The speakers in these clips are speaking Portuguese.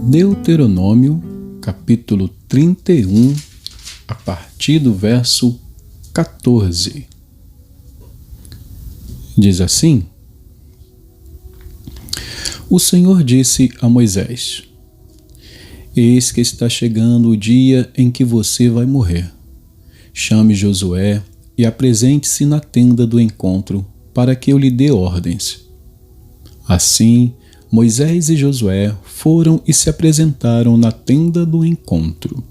Deuteronômio, capítulo 31, a partir do verso 14. Diz assim: O Senhor disse a Moisés: Eis que está chegando o dia em que você vai morrer. Chame Josué e apresente-se na tenda do encontro, para que eu lhe dê ordens. Assim, Moisés e Josué foram e se apresentaram na tenda do encontro.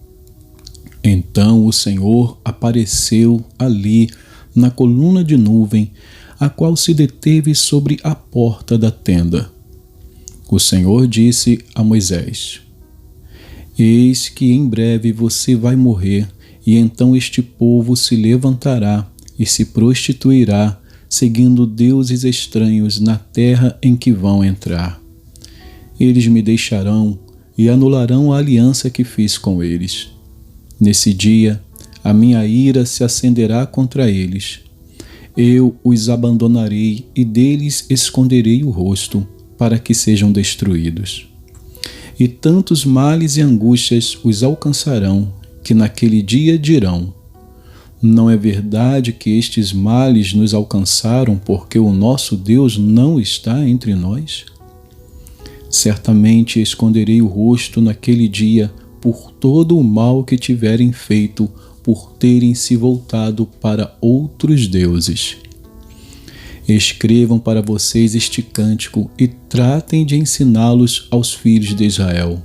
Então o Senhor apareceu ali na coluna de nuvem, a qual se deteve sobre a porta da tenda. O Senhor disse a Moisés: Eis que em breve você vai morrer, e então este povo se levantará e se prostituirá, seguindo deuses estranhos na terra em que vão entrar. Eles me deixarão e anularão a aliança que fiz com eles. Nesse dia, a minha ira se acenderá contra eles. Eu os abandonarei e deles esconderei o rosto, para que sejam destruídos. E tantos males e angústias os alcançarão, que naquele dia dirão: Não é verdade que estes males nos alcançaram porque o nosso Deus não está entre nós? Certamente esconderei o rosto naquele dia por todo o mal que tiverem feito por terem se voltado para outros deuses. Escrevam para vocês este cântico e tratem de ensiná-los aos filhos de Israel.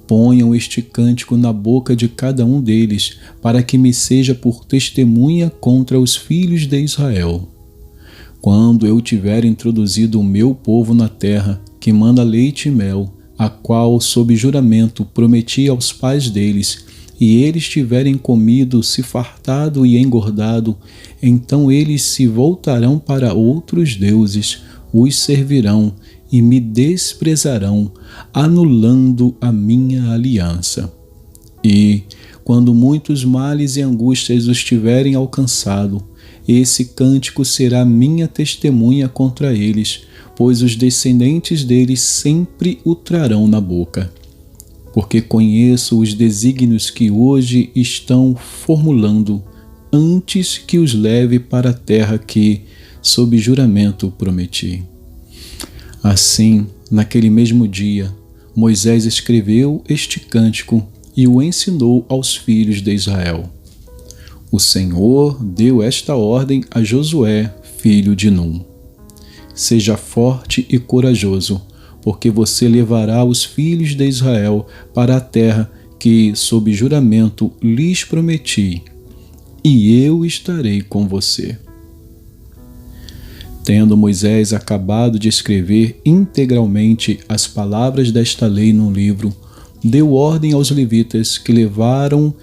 Ponham este cântico na boca de cada um deles, para que me seja por testemunha contra os filhos de Israel. Quando eu tiver introduzido o meu povo na terra, que manda leite e mel, a qual, sob juramento, prometi aos pais deles, e eles tiverem comido, se fartado e engordado, então eles se voltarão para outros deuses, os servirão e me desprezarão, anulando a minha aliança. E, quando muitos males e angústias os tiverem alcançado, esse cântico será minha testemunha contra eles, pois os descendentes deles sempre o trarão na boca. Porque conheço os desígnios que hoje estão formulando, antes que os leve para a terra que, sob juramento, prometi. Assim, naquele mesmo dia, Moisés escreveu este cântico e o ensinou aos filhos de Israel. O Senhor deu esta ordem a Josué, filho de Num: Seja forte e corajoso, porque você levará os filhos de Israel para a terra que, sob juramento, lhes prometi, e eu estarei com você. Tendo Moisés acabado de escrever integralmente as palavras desta lei num livro, deu ordem aos levitas que levavam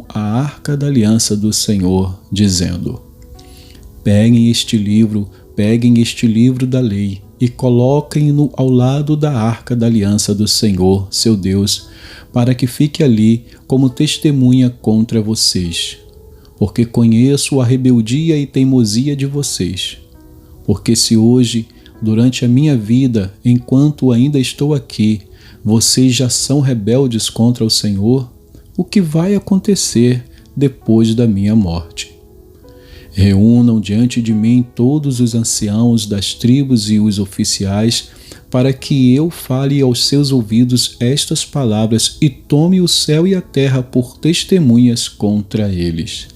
a arca da aliança do Senhor, dizendo: Peguem este livro da lei e coloquem-no ao lado da arca da aliança do Senhor, seu Deus, para que fique ali como testemunha contra vocês. Porque conheço a rebeldia e teimosia de vocês. Porque se hoje, durante a minha vida, enquanto ainda estou aqui, vocês já são rebeldes contra o Senhor, o que vai acontecer depois da minha morte? Reúnam diante de mim todos os anciãos das tribos e os oficiais, para que eu fale aos seus ouvidos estas palavras e tome o céu e a terra por testemunhas contra eles.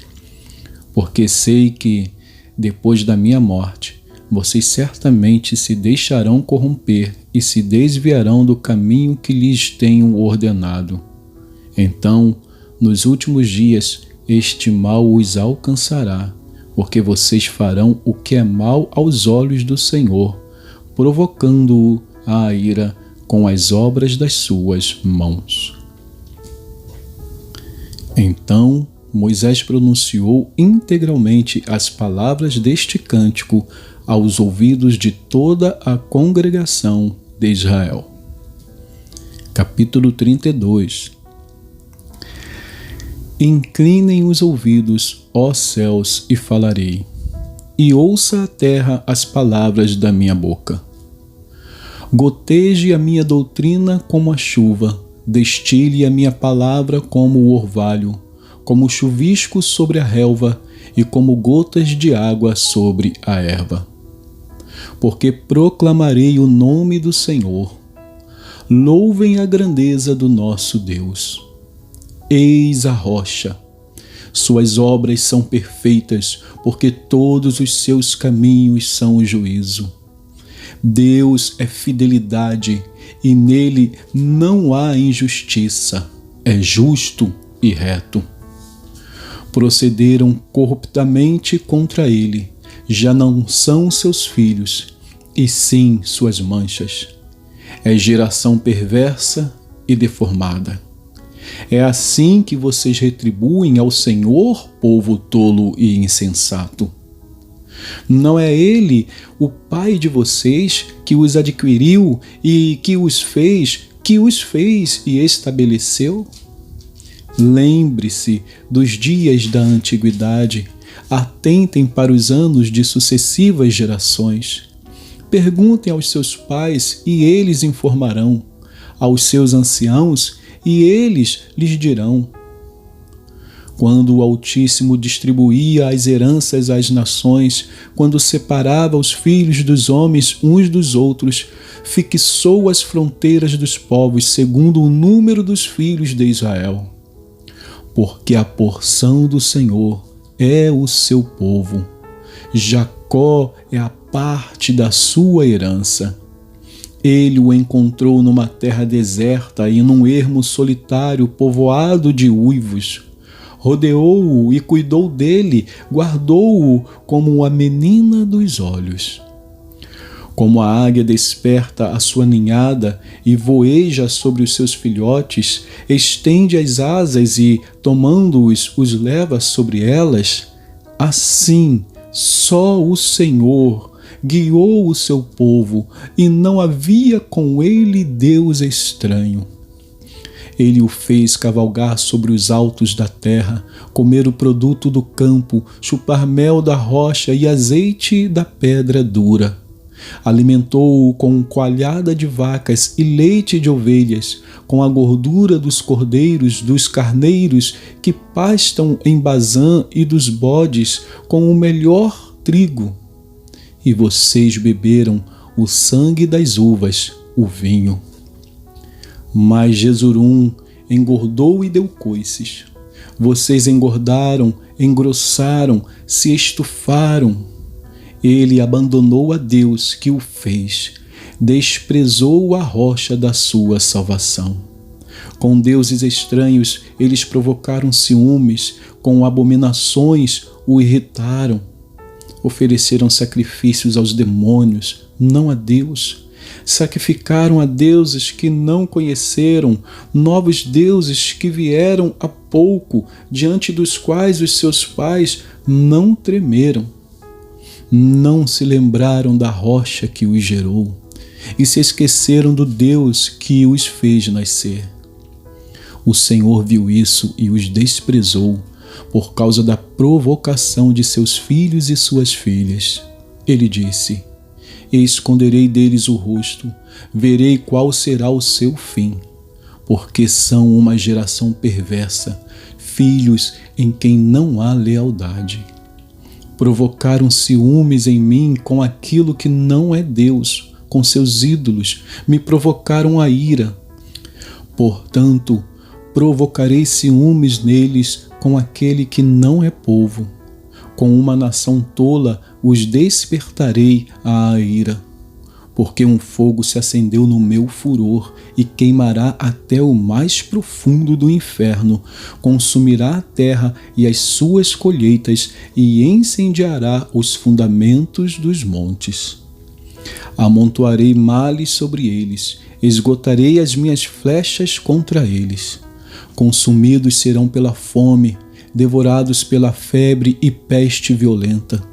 Porque sei que, depois da minha morte, vocês certamente se deixarão corromper e se desviarão do caminho que lhes tenho ordenado. Então, nos últimos dias, este mal os alcançará, porque vocês farão o que é mal aos olhos do Senhor, provocando-o à ira com as obras das suas mãos. Então Moisés pronunciou integralmente as palavras deste cântico aos ouvidos de toda a congregação de Israel. Capítulo 32. Inclinem os ouvidos, ó céus, e falarei, e ouça a terra as palavras da minha boca. Goteje a minha doutrina como a chuva, destile a minha palavra como o orvalho, como chuvisco sobre a relva e como gotas de água sobre a erva. Porque proclamarei o nome do Senhor. Louvem a grandeza do nosso Deus. Eis a rocha. Suas obras são perfeitas, porque todos os seus caminhos são o juízo. Deus é fidelidade e nele não há injustiça. É justo e reto. Procederam corruptamente contra ele. Já não são seus filhos, e sim suas manchas. É geração perversa e deformada. É assim que vocês retribuem ao Senhor, povo tolo e insensato. Não é Ele, o Pai de vocês, que os adquiriu e que os fez e estabeleceu? Lembre-se dos dias da antiguidade, atentem para os anos de sucessivas gerações. Perguntem aos seus pais e eles informarão, aos seus anciãos e eles lhes dirão. Quando o Altíssimo distribuía as heranças às nações, quando separava os filhos dos homens uns dos outros, fixou as fronteiras dos povos segundo o número dos filhos de Israel. Porque a porção do Senhor é o seu povo. Jacó é a parte da sua herança. Ele o encontrou numa terra deserta e num ermo solitário povoado de uivos. Rodeou-o e cuidou dele, guardou-o como a menina dos olhos. Como a águia desperta a sua ninhada e voeja sobre os seus filhotes, estende as asas e, tomando-os, os leva sobre elas, assim só o Senhor guiou o seu povo e não havia com ele Deus estranho. Ele o fez cavalgar sobre os altos da terra, comer o produto do campo, chupar mel da rocha e azeite da pedra dura. Alimentou-o com coalhada de vacas e leite de ovelhas, com a gordura dos cordeiros, dos carneiros que pastam em Bazã e dos bodes, com o melhor trigo. E vocês beberam o sangue das uvas, o vinho. Mas Jesurum engordou e deu coices. Vocês engordaram, engrossaram, se estufaram. Ele abandonou a Deus que o fez, desprezou a rocha da sua salvação. Com deuses estranhos eles provocaram ciúmes, com abominações o irritaram. Ofereceram sacrifícios aos demônios, não a Deus. Sacrificaram a deuses que não conheceram, novos deuses que vieram há pouco, diante dos quais os seus pais não tremeram. Não se lembraram da rocha que os gerou e se esqueceram do Deus que os fez nascer. O Senhor viu isso e os desprezou por causa da provocação de seus filhos e suas filhas. Ele disse: esconderei deles o rosto, verei qual será o seu fim, porque são uma geração perversa, filhos em quem não há lealdade. Provocaram ciúmes em mim com aquilo que não é Deus, com seus ídolos, me provocaram a ira. Portanto, provocarei ciúmes neles com aquele que não é povo. Com uma nação tola os despertarei à ira, porque um fogo se acendeu no meu furor e queimará até o mais profundo do inferno, consumirá a terra e as suas colheitas e incendiará os fundamentos dos montes. Amontoarei males sobre eles, esgotarei as minhas flechas contra eles. Consumidos serão pela fome, devorados pela febre e peste violenta.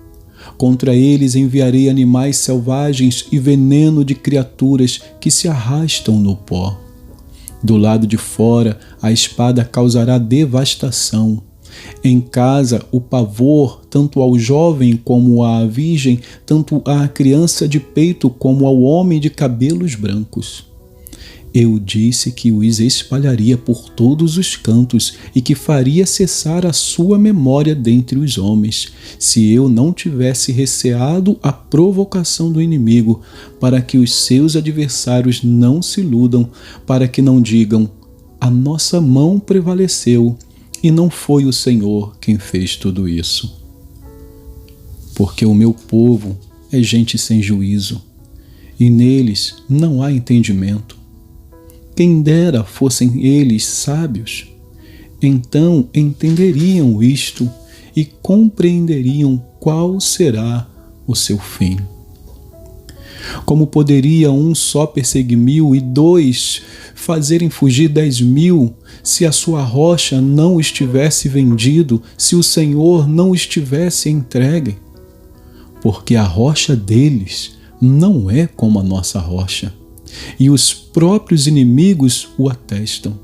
Contra eles enviarei animais selvagens e veneno de criaturas que se arrastam no pó. Do lado de fora, a espada causará devastação. Em casa, o pavor, tanto ao jovem como à virgem, tanto à criança de peito como ao homem de cabelos brancos. Eu disse que os espalharia por todos os cantos e que faria cessar a sua memória dentre os homens, se eu não tivesse receado a provocação do inimigo, para que os seus adversários não se iludam, para que não digam: a nossa mão prevaleceu, e não foi o Senhor quem fez tudo isso. Porque o meu povo é gente sem juízo, e neles não há entendimento. Quem dera fossem eles sábios, então entenderiam isto e compreenderiam qual será o seu fim. Como poderia um só perseguir 1000 e 2 fazerem fugir 10.000, se a sua rocha não estivesse vendido, se o Senhor não estivesse entregue? Porque a rocha deles não é como a nossa rocha, e os próprios inimigos o atestam.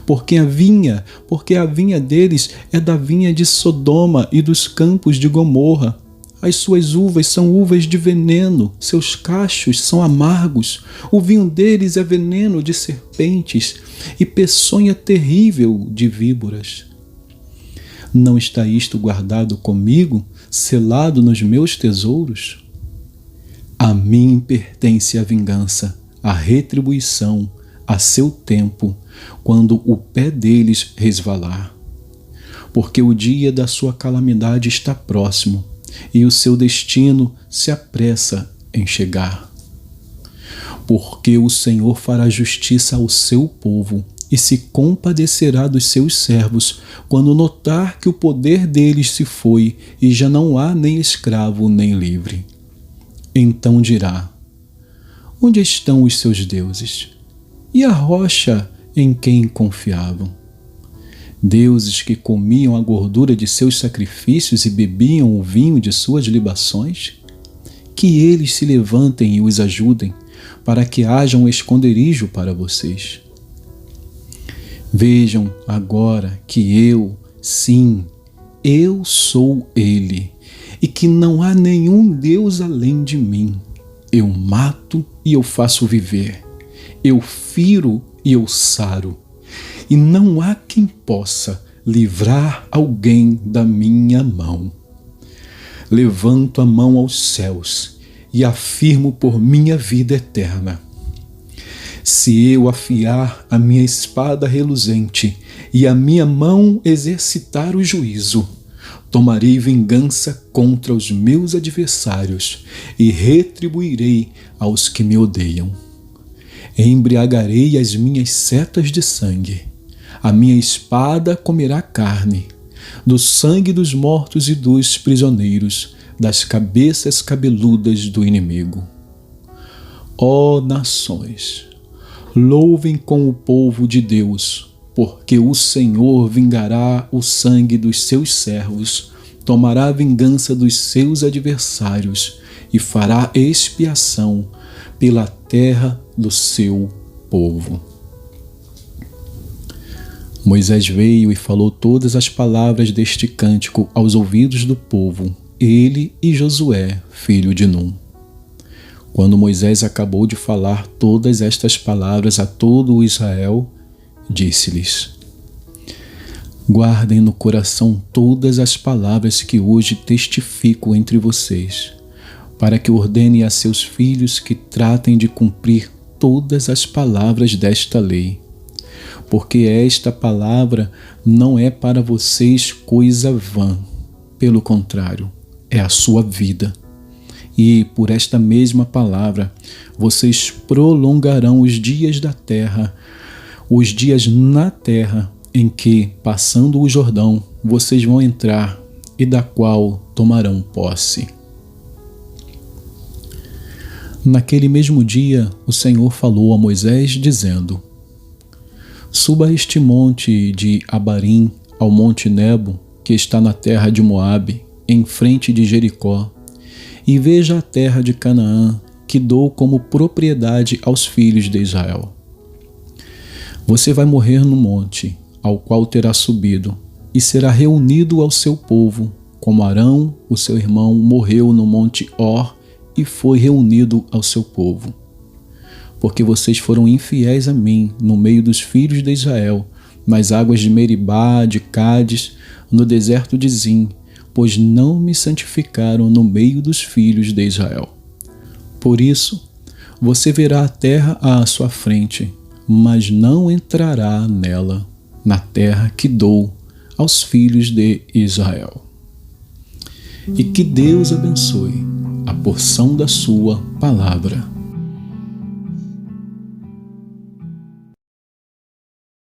Porque a vinha deles é da vinha de Sodoma e dos campos de Gomorra. As suas uvas são uvas de veneno, seus cachos são amargos, o vinho deles é veneno de serpentes e peçonha terrível de víboras. Não está isto guardado comigo, selado nos meus tesouros? A mim pertence a vingança, a retribuição, a seu tempo, quando o pé deles resvalar. Porque o dia da sua calamidade está próximo, e o seu destino se apressa em chegar. Porque o Senhor fará justiça ao seu povo e se compadecerá dos seus servos, quando notar que o poder deles se foi e já não há nem escravo nem livre. Então dirá: onde estão os seus deuses? E a rocha em quem confiavam? Deuses que comiam a gordura de seus sacrifícios e bebiam o vinho de suas libações? Que eles se levantem e os ajudem, para que haja um esconderijo para vocês. Vejam agora que eu, sim, eu sou Ele, e que não há nenhum Deus além de mim. Eu mato e eu faço viver, eu firo e eu saro, e não há quem possa livrar alguém da minha mão. Levanto a mão aos céus e afirmo por minha vida eterna: se eu afiar a minha espada reluzente e a minha mão exercitar o juízo, tomarei vingança contra os meus adversários e retribuirei aos que me odeiam. Embriagarei as minhas setas de sangue. A minha espada comerá carne, do sangue dos mortos e dos prisioneiros, das cabeças cabeludas do inimigo. Ó nações, louvem com o povo de Deus, porque o Senhor vingará o sangue dos seus servos, tomará a vingança dos seus adversários e fará expiação pela terra do seu povo. Moisés veio e falou todas as palavras deste cântico aos ouvidos do povo, ele e Josué, filho de Num. Quando Moisés acabou de falar todas estas palavras a todo o Israel, disse-lhes: guardem no coração todas as palavras que hoje testifico entre vocês, para que ordenem a seus filhos que tratem de cumprir todas as palavras desta lei. Porque esta palavra não é para vocês coisa vã, pelo contrário, é a sua vida. E por esta mesma palavra, vocês prolongarão os dias da terra, os dias na terra em que, passando o Jordão, vocês vão entrar e da qual tomarão posse. Naquele mesmo dia, o Senhor falou a Moisés, dizendo: suba a este monte de Abarim, ao monte Nebo, que está na terra de Moabe, em frente de Jericó, e veja a terra de Canaã, que dou como propriedade aos filhos de Israel. Você vai morrer no monte, ao qual terá subido, e será reunido ao seu povo, como Arão, o seu irmão, morreu no monte Hor e foi reunido ao seu povo. Porque vocês foram infiéis a mim no meio dos filhos de Israel, nas águas de Meribá, de Cádiz, no deserto de Zim, pois não me santificaram no meio dos filhos de Israel. Por isso, você verá a terra à sua frente, mas não entrará nela, na terra que dou aos filhos de Israel. E que Deus abençoe a porção da sua palavra.